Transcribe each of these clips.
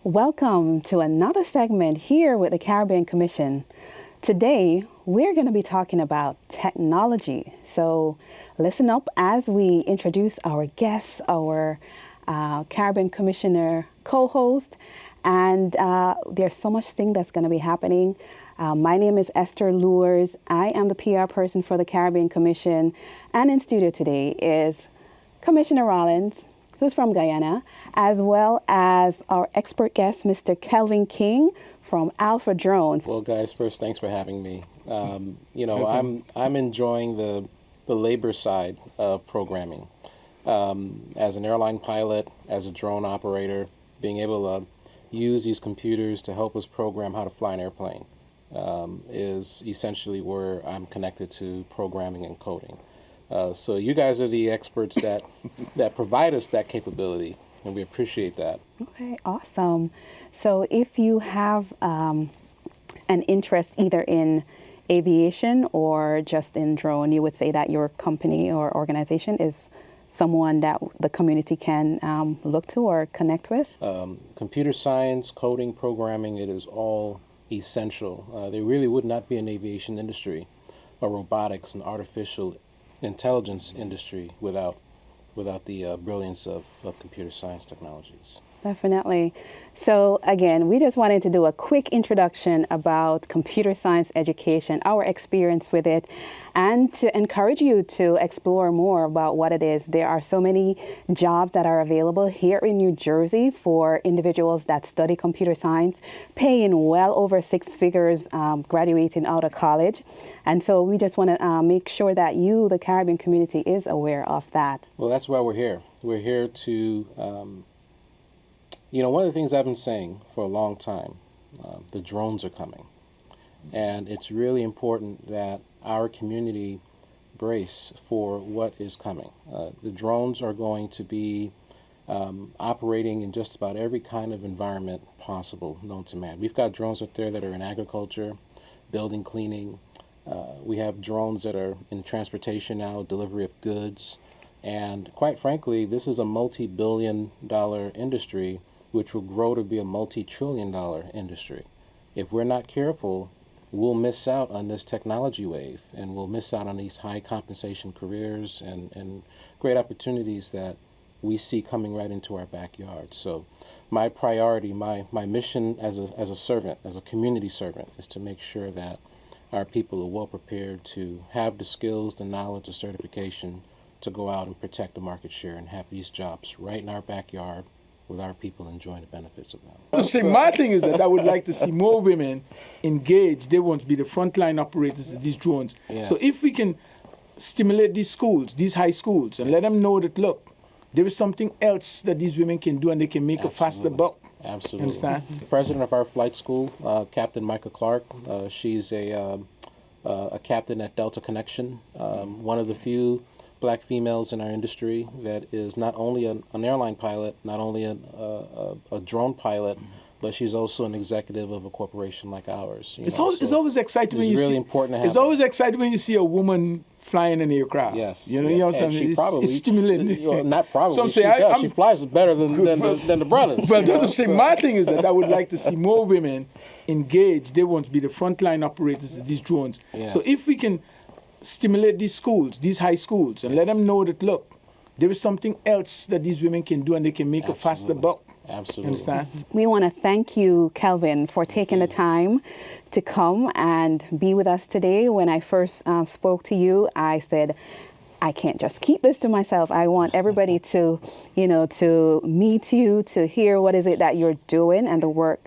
Welcome to another segment here with the Caribbean Commission. Today, we're going to be talking about technology. So listen up as we introduce our guests, our Caribbean Commissioner co-host, and there's so much thing that's going to be happening. My name is Esther Lures. I am the PR person for the Caribbean Commission, and in studio today is Commissioner Rollins, who's from Guyana, as well as our expert guest, Mr. Kelvin King from Alpha Drones. Well, guys, first, thanks for having me. I'm enjoying the labor side of programming. As an airline pilot, as a drone operator, being able to use these computers to help us program how to fly an airplane is essentially where I'm connected to programming and coding. So you guys are the experts that provide us that capability, and we appreciate that. Okay, awesome. So if you have an interest either in aviation or just in drone, you would say that your company or organization is someone that the community can look to or connect with? Computer science, coding, programming, it is all essential. There really would not be an aviation industry, or robotics and artificial intelligence industry without the brilliance of computer science technologies. Definitely. So again, we just wanted to do a quick introduction about computer science education, our experience with it, and to encourage you to explore more about what it is. There are so many jobs that are available here in New Jersey for individuals that study computer science, paying well over six figures graduating out of college. And so we just want to make sure that you, the Caribbean community, is aware of that. Well, that's why we're here. We're here to one of the things I've been saying for a long time, the drones are coming. And it's really important that our community brace for what is coming. The drones are going to be operating in just about every kind of environment possible known to man. We've got drones out there that are in agriculture, building cleaning. We have drones that are in transportation now, delivery of goods. And quite frankly, this is a multi-billion-dollar industry which will grow to be a multi-trillion-dollar industry. If we're not careful, we'll miss out on this technology wave, and we'll miss out on these high compensation careers and great opportunities that we see coming right into our backyard. So my priority, my mission as a servant, as a community servant, is to make sure that our people are well prepared to have the skills, the knowledge, the certification to go out and protect the market share and have these jobs right in our backyard with our people enjoying the benefits of them. See, my thing is that I would like to see more women engaged. They want to be the frontline operators of these drones. Yes. So if we can stimulate these schools, these high schools, and let them know that, look, there is something else that these women can do and they can make a faster buck. Absolutely. You understand? The president of our flight school, Captain Micah Clark, she's a captain at Delta Connection, one of the few black females in our industry that is not only an airline pilot, not only a drone pilot, but she's also an executive of a corporation like ours. It's always exciting when you really see. Important to have it's always exciting when you see a woman flying an aircraft. Yes. You know yes. what I'm saying? It's stimulating. Not probably. Some say she flies better than the brothers. But that's say my thing is that I would like to see more women engaged. They want to be the frontline operators of these drones. Yes. So if we can stimulate these schools, these high schools, and let them know that, look, there is something else that these women can do and they can make a faster buck. Absolutely. You understand? We want to thank you, Kelvin, for taking the time to come and be with us today. When I first spoke to you, I said, I can't just keep this to myself. I want everybody to meet you, to hear what is it that you're doing and the work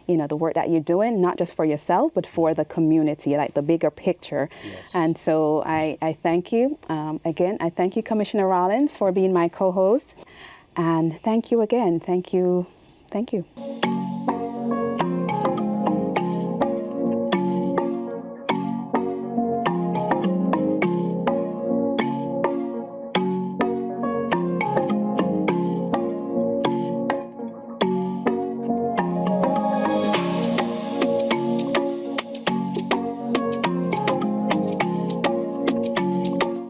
that you're doing, not just for yourself, but for the community, like the bigger picture. Yes. And so I thank you. Again, I thank you, Commissioner Rollins, for being my co-host. And thank you again. Thank you. Thank you.